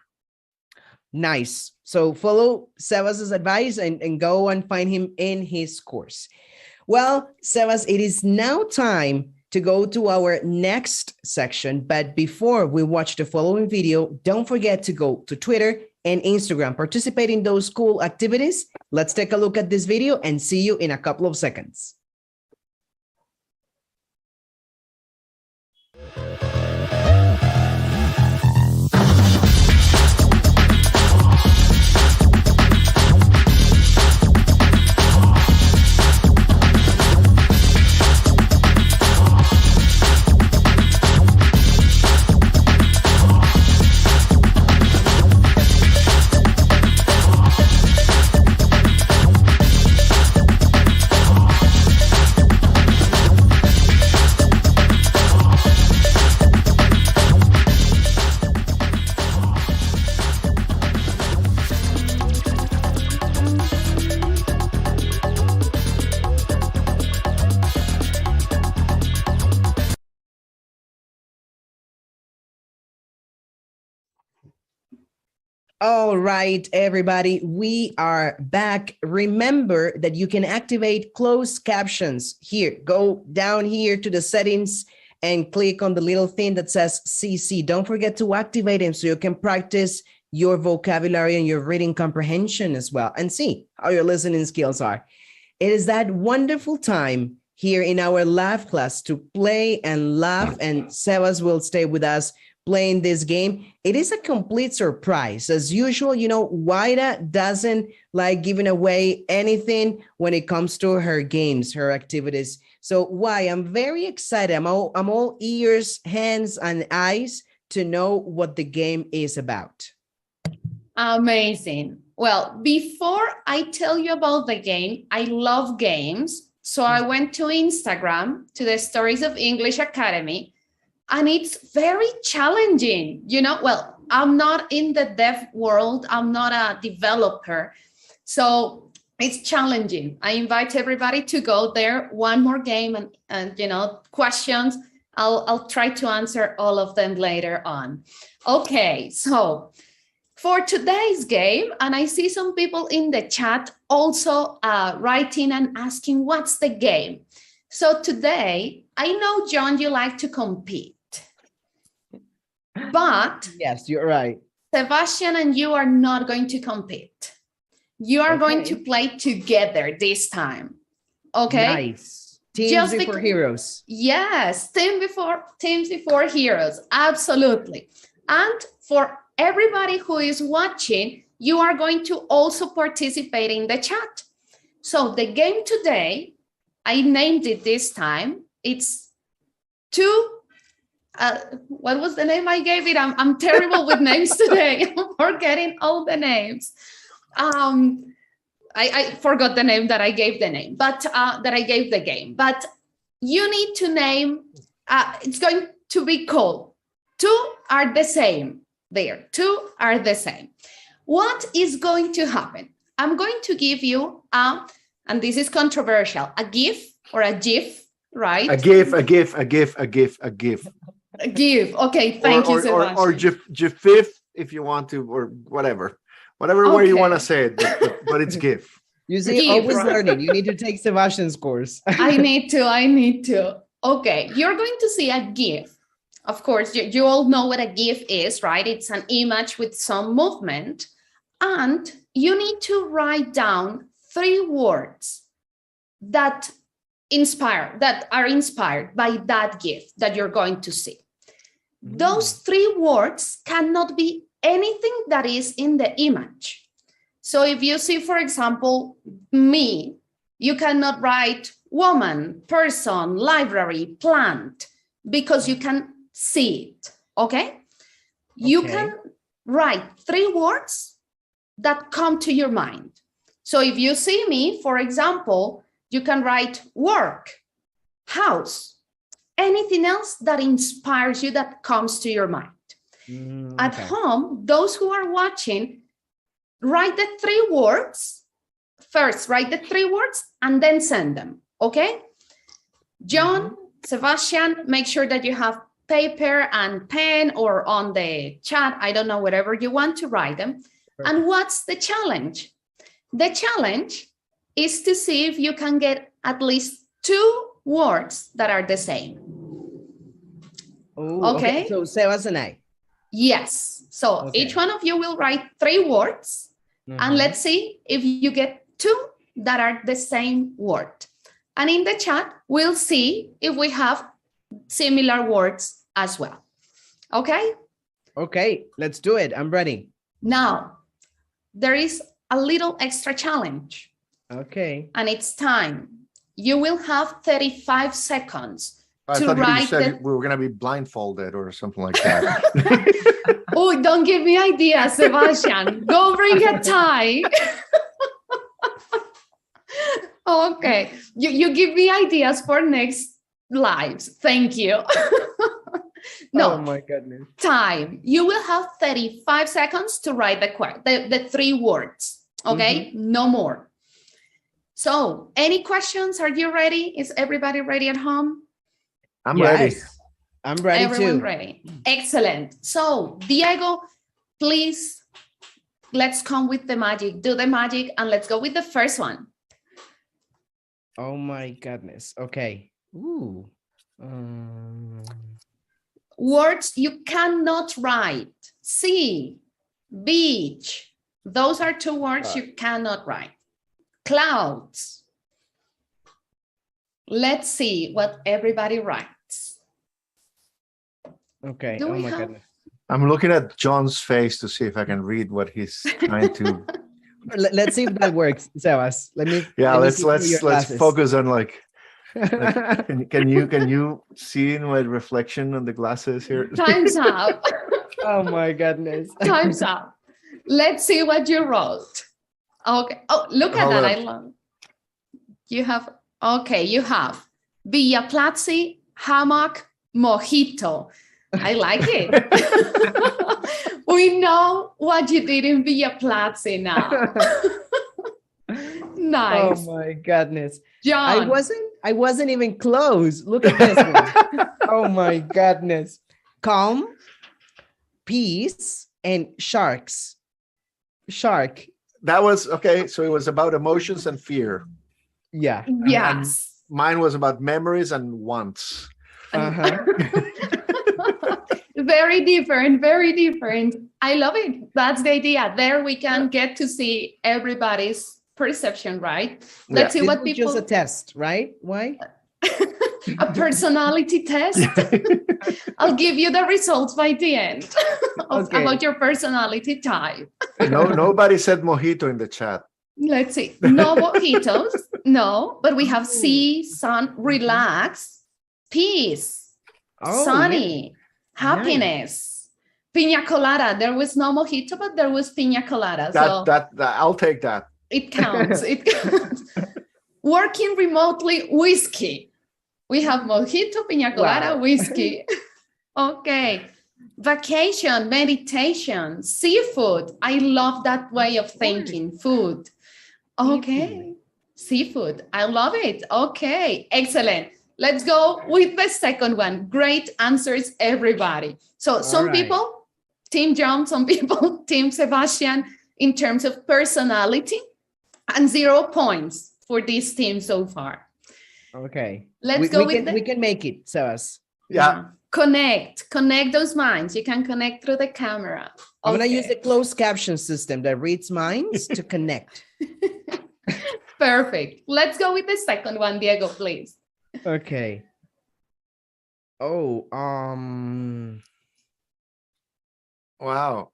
Nice. So follow Sebas's advice and go and find him in his course. Well, Sebas, it is now time to go to our next section. But before we watch the following video, don't forget to go to Twitter and Instagram, participate in those cool activities. Let's take a look at this video and see you in a couple of seconds. All right, everybody, we are back. Remember that you can activate closed captions here. Go down here to the settings and click on the little thing that says CC. Don't forget to activate them so you can practice your vocabulary and your reading comprehension as well, and see how your listening skills are. It is that wonderful time here in our live class to play and laugh, and Sebas will stay with us playing this game. It is a complete surprise. As usual, you know, Waida doesn't like giving away anything when it comes to her games, her activities. So why? I'm very excited. I'm all ears, hands, and eyes to know what the game is about. Amazing. Well, before I tell you about the game, I love games. So I went to Instagram, to the Stories of English Academy, and it's very challenging. You know, well, I'm not in the dev world. I'm not a developer. So it's challenging. I invite everybody to go there. One more game and you know, questions. I'll try to answer all of them later on. Okay, so for today's game, and I see some people in the chat also writing and asking, what's the game? So today, I know, John, you like to compete, but yes, you're right. Sebastian and you are not going to compete. You are going to play together this time. Okay. Nice. Teams before heroes. Yes, teams before heroes. Absolutely. And for everybody who is watching, you are going to also participate in the chat. So the game today, I named it this time. It's what was the name I gave it? I'm terrible with names today. I'm forgetting all the names. I forgot the name that I gave the name, but that I gave the game. But you need to name, it's going to be called Two Are the Same. There, two are the same. What is going to happen? I'm going to give you, and this is controversial, a GIF or a GIF, right? A GIF. A GIF. Okay, thank you, Sebastian. Or GIF if you want to, or whatever way you want to say it, but it's GIF. You see, always learning. You need to take Sebastian's course. I need to. Okay, you're going to see a GIF. Of course, you all know what a GIF is, right? It's an image with some movement. And you need to write down 3 words that are inspired by that GIF that you're going to see. Those 3 words cannot be anything that is in the image. So if you see, for example, me, you cannot write woman, person, library, plant, because you can see it, okay? You can write 3 words that come to your mind. So if you see me, for example, you can write work, house, anything else that inspires you that comes to your mind. At home, those who are watching, write the 3 words. First, write the 3 words and then send them, okay? John, Sebastian, make sure that you have paper and pen or on the chat, I don't know, whatever you want to write them. Perfect. And what's the challenge? The challenge is to see if you can get at least 2 words that are the same. Ooh, okay. So Sebas and I. Yes. So each one of you will write 3 words and let's see if you get 2 that are the same word. And in the chat, we'll see if we have similar words as well. Okay? Okay, let's do it. I'm ready. Now, there is a little extra challenge. Okay. And it's time. You will have 35 seconds I to thought write. You said we were going to be blindfolded or something like that. Oh, don't give me ideas, Sebastian. Go bring a tie. Okay. You give me ideas for next lives. Thank you. No. Oh my goodness. Time. You will have 35 seconds to write the 3 words. Okay? No more. So, any questions? Are you ready? Is everybody ready at home? I'm ready. I'm ready. Everyone too. ready. Excellent. So, Diego, please, let's come with the magic. Do the magic and let's go with the first one. Oh my goodness. Okay. Ooh. Words you cannot write. Sea, beach. Those are 2 words you cannot write. Clouds. Let's see what everybody writes. Okay. Oh my goodness. I'm looking at John's face to see if I can read what he's trying to. Let's see if that works, Sebas. Let's focus on like can you see in my reflection on the glasses here? Time's up. Oh my goodness. Time's up. Let's see what you wrote. Okay. Oh, look at that. I love. You have. Okay, you have Villa Platzi, hammock, mojito. I like it. We know what you did in Villa Platzi now. Nice. Oh my goodness. John. I wasn't even close. Look at this one. Oh my goodness. Calm, peace, and sharks. Shark. That was okay. So it was about emotions and fear. Yeah. Yes. Mine was about memories and wants. Very different, very different. I love it. That's the idea. There we can get to see everybody's perception, right? Let's see This what was people... just a test, right? Why? A personality test. I'll give you the results by the end about your personality type. No, nobody said mojito in the chat. Let's see. No mojitos. No, but we have sea, sun, relax, peace, sunny, happiness, piña colada. There was no mojito, but there was piña colada. That I'll take that. It counts. It counts. Working remotely, whiskey. We have mojito, piña colada, whiskey. Okay. Vacation, meditation, seafood. I love that way of thinking. Food. Okay. Seafood. I love it. Okay. Excellent. Let's go with the second one. Great answers, everybody. So some people, Team John, some people, Team Sebastian, in terms of personality, and 0 points for this team so far. Okay. Let's go with we can make it, Sebas. Yeah. Connect those minds. You can connect through the camera. I'm going to use the closed caption system that reads minds to connect. Perfect. Let's go with the second one, Diego, please. Okay. Oh, Wow.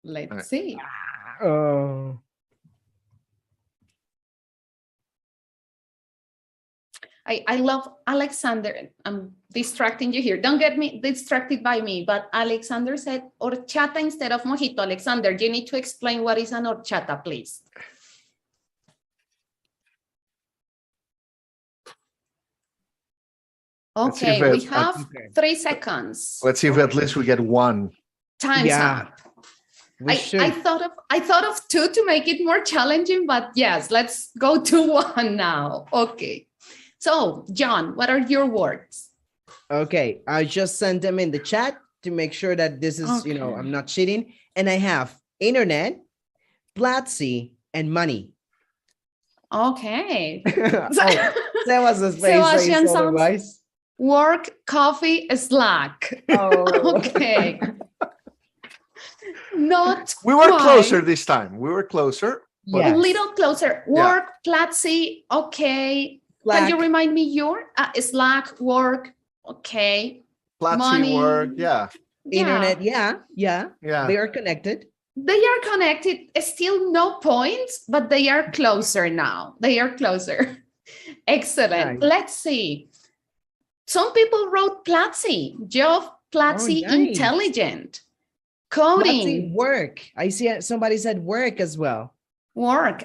Let's see. Oh. I love Alexander. I'm distracting you here. Don't get me distracted by me, but Alexander said horchata instead of mojito. Alexander, you need to explain what is an horchata, please. Okay, we have 3 seconds. Let's see if at least we get one. Time's up. I thought of 2 to make it more challenging, but yes, let's go to 1 now. Okay. So, John, what are your words? Okay, I just sent them in the chat to make sure that this is, I'm not cheating. And I have internet, Platzi, and money. Okay. That was a space otherwise. Work, coffee, Slack. Oh. Okay. Not We were quite. closer this time. We were closer. A little closer. Work, Platzi, okay. Slack. Can you remind me your Slack, work, okay. Platzi, money, work, internet, yeah. They are connected. They are connected. Still no points, but they are closer now. They are closer. Excellent. Nice. Let's see. Some people wrote Platzi, job, Platzi, intelligent, coding. Platzi, work. I see somebody said work as well. Work,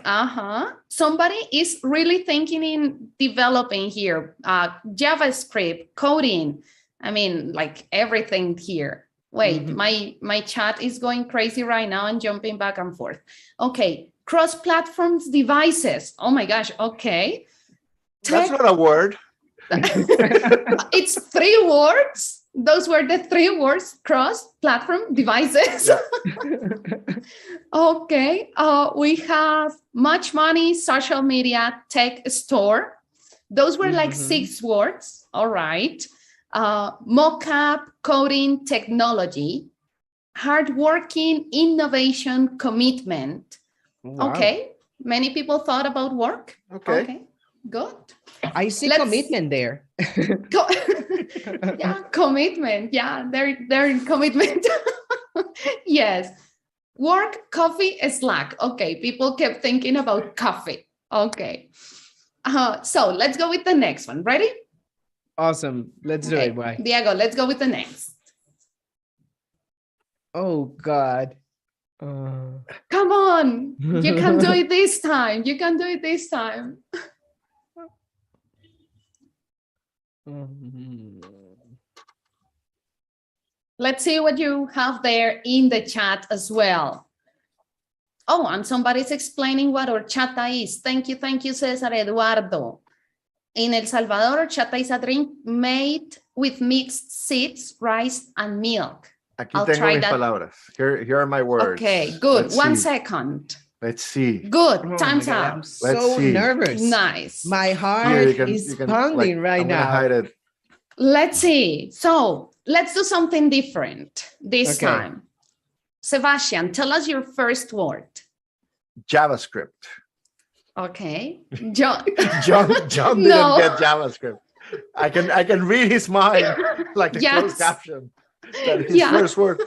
Somebody is really thinking in developing here. JavaScript, coding. I mean, like everything here. Wait, my chat is going crazy right now and jumping back and forth. Okay, cross-platforms devices. Oh my gosh, okay. That's not a word. It's 3 words. Those were the 3 words, cross-platform devices. Yeah. Okay, we have much money, social media, tech store. Those were like 6 words, all right. Mockup, coding, technology, hardworking, innovation, commitment. Wow. Okay, many people thought about work. Okay, good. I see commitment there. Yeah, commitment. Yeah, they're commitment. Yes. Work, coffee, Slack. Okay, people kept thinking about coffee. Okay. So let's go with the next one. Ready? Awesome. Let's do it. Bye. Diego, let's go with the next. Oh, God. Come on. You can do it this time. You can do it this time. Let's see what you have there in the chat as well. Oh, and somebody's explaining what horchata is. Thank you, Cesar Eduardo. In El Salvador, horchata is a drink made with mixed seeds, rice, and milk. Aquí I'll tengo try mis that. palabras. Here are my words. Okay, good. Let's 1 see. second. Let's see. Good. Oh my Time's God, up. I'm Let's so see. nervous. Nice. My Here heart you is can pounding right I'm gonna now. hide it. Let's see. So let's do something different this Okay. time. Sebastian, tell us your first word. JavaScript. Okay. John. John didn't No. get JavaScript. I can read his mind like the closed Yes. caption. That his Yeah. first word,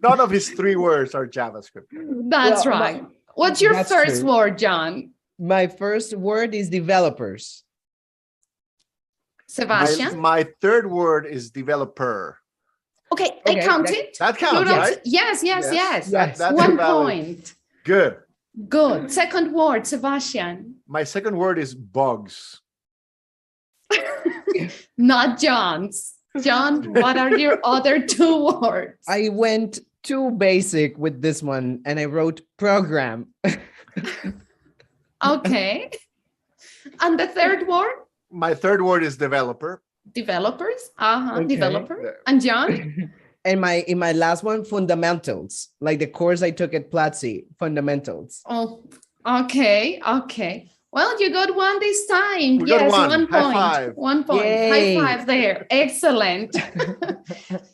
none of his 3 words are JavaScript. That's Well, right. What's your that's first true. word, John? My first word is developers. Sebastian? My 3rd word is developer. Okay, Okay, I count it. That counts, Plurals. right? Yes. Yes. That's 1 valid. point. Good. Good. Second word, Sebastian. My 2nd word is bugs. Not John's. John, what are your other 2 words? I went too basic with this one and I wrote program. Okay. And the third word? My 3rd word is developer. Developers. Okay. Developer. And John? And in my last one, fundamentals, like the course I took at Platzi, fundamentals. Oh, okay. Well, you got 1 this time. We got Yes, 1. 1 High point. five. 1 point. Yay. High five there. Excellent.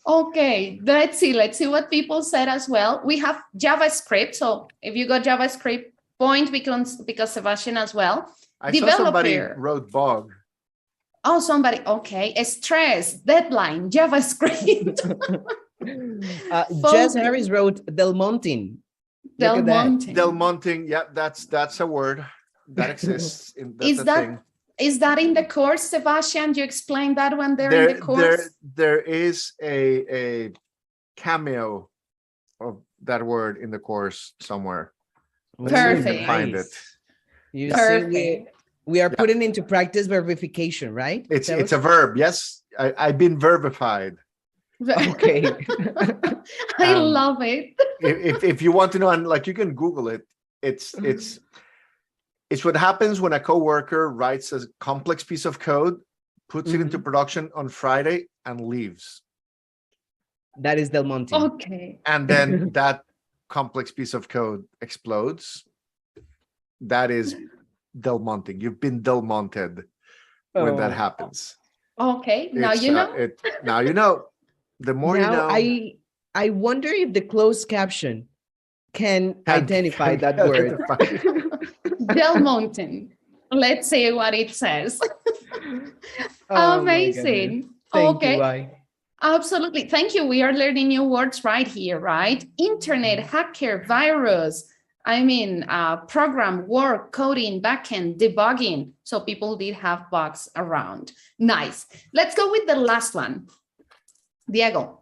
Okay, let's see what people said as well. We have JavaScript. So if you got JavaScript, point because Sebastian as well. I saw somebody Developer. wrote bug. Oh, somebody. Okay. Stress, deadline, JavaScript. Jess Harris wrote Delmonting. Look at that. Delmonting. Delmonting. Yeah, that's a word that exists. Is that in the course, Sebastian? You explained that when they're in the course? There is a cameo of that word in the course somewhere. Let's see if we can find it. You Perfect. see, we are putting into practice verification, right? It's a verb. Yes, I've been verbified. Okay. I love it. If you want to know, and like you can Google it. It's what happens when a coworker writes a complex piece of code, puts it into production on Friday, and leaves. That is Delmonting. Okay. And then that complex piece of code explodes. That is Delmonting. You've been Delmonted when that happens. Okay. Now you know. Now you know. The more you know. I wonder if the closed caption can identify that word. Delmonting. Let's see what it says. Amazing. Thank you. Absolutely. Thank you. We are learning new words right here, right? Internet, hacker, virus. Program, work, coding, backend, debugging. So people did have bugs around. Nice. Let's go with the last one. Diego.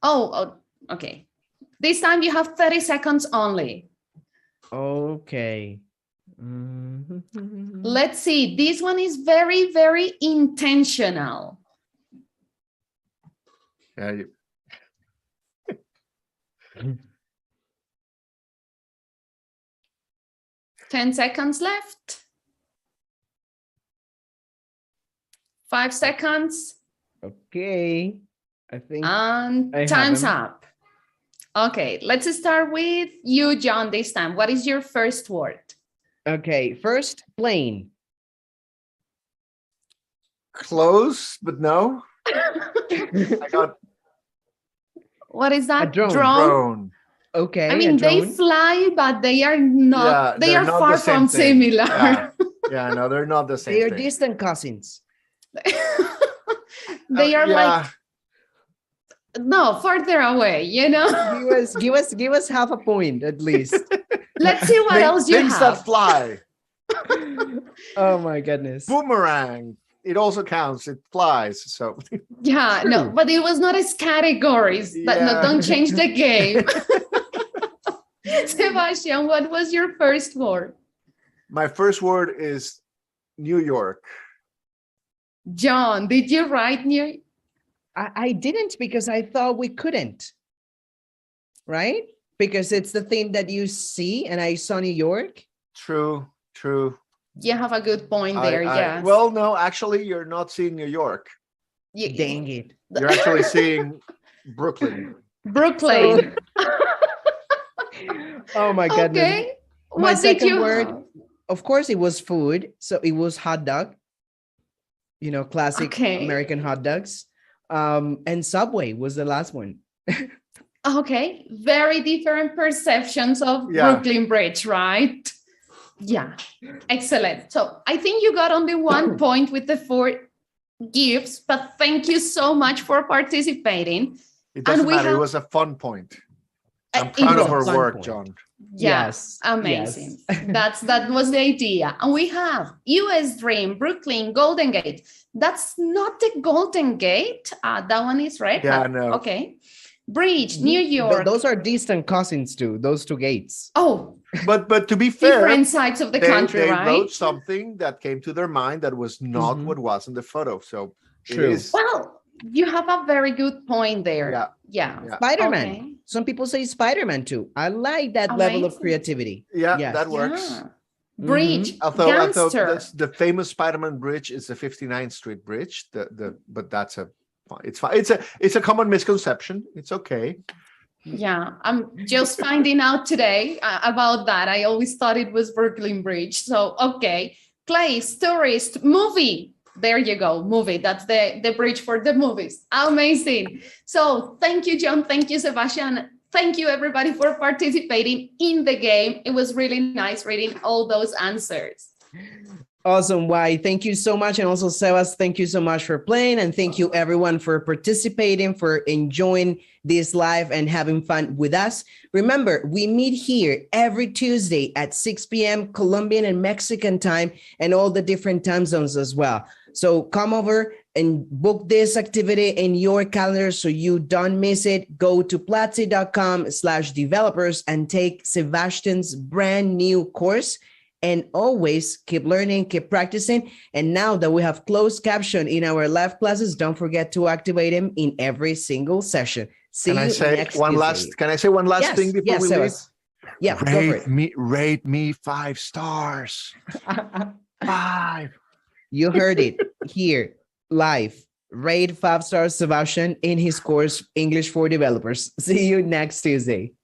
Oh, okay. This time you have 30 seconds only. Okay. Let's see. This one is very, very intentional. Yeah. 10 seconds left. 5 seconds. Okay. I think. And time's up. Okay, let's start with you, John, this time. What is your first word? Okay, first, plane. Close, but no. I got. What is that? A drone. Drone. Okay. They fly, but they are not. They are not far the same from thing. similar. Yeah, no, they're not the same. They are thing. distant cousins. They are like. No, further away, you know. give us half a point at least. Let's see what else you things have. that fly. Oh my goodness. Boomerang. It also counts. It flies. So yeah, no, but it was not as categories. But no, don't change the game. Sebastian, what was your first word? My first word is New York. John, did you write New? I didn't because I thought we couldn't. Right? Because it's the thing that you see, and I saw New York. True. You have a good point there, yes. Well, no, actually, you're not seeing New York. Dang it. You're actually seeing Brooklyn. Brooklyn. Oh my goodness. Okay. My What did second you word, have? of course, it was food. So it was hot dog, classic Okay. American hot dogs. And Subway was the last one. Okay. Very different perceptions of Yeah. Brooklyn Bridge, right? Yeah. Excellent. So I think you got only 1 point with the 4 gifts, but thank you so much for participating. It doesn't And we matter. It have- was a fun point. I'm It proud was of a her fun work, point. John. Yeah, Yes, amazing. yes. That was the idea. And we have US Dream, Brooklyn, Golden Gate. That's not the Golden Gate. That one is red. Yeah, but- no. Okay. Bridge, New York. Those are distant cousins too. Those two gates. Oh, But to be fair, different sides of the country, they right? wrote something that came to their mind that was not Mhm. what was in the photo. So True. it is. Well, you have a very good point there. Yeah. Yeah. Spider-Man. Okay. Some people say Spider-Man too. I like that level of Amazing. creativity. Yeah, Yes. that works. Yeah. Bridge, I thought Gangster. that's the famous Spider-Man bridge is the 59th Street Bridge. But that's it's fine. It's a common misconception. It's okay. Yeah, I'm just finding out today about that. I always thought it was Brooklyn Bridge. So, okay. Place, tourist, movie. There you go, movie. That's the bridge for the movies. Amazing. So thank you, John. Thank you, Sebastian. Thank you, everybody, for participating in the game. It was really nice reading all those answers. Awesome. Why? Thank you so much. And also, Sebas, thank you so much for playing. And thank you, everyone, for participating, for enjoying this live and having fun with us. Remember, we meet here every Tuesday at 6 p.m. Colombian and Mexican time, and all the different time zones as well. So come over and book this activity in your calendar so you don't miss it. Go to platzi.com/developers and take Sebastian's brand new course. And always keep learning, keep practicing. And now that we have closed caption in our live classes, don't forget to activate them in every single session. See Can I you say next one Tuesday. last? Can I say one last Yes, thing before yes, we leave? Sebas. Yeah, go for it. Rate me 5 stars. 5. You heard it here live. Rate 5 stars Sebastian in his course English for Developers. See you next Tuesday.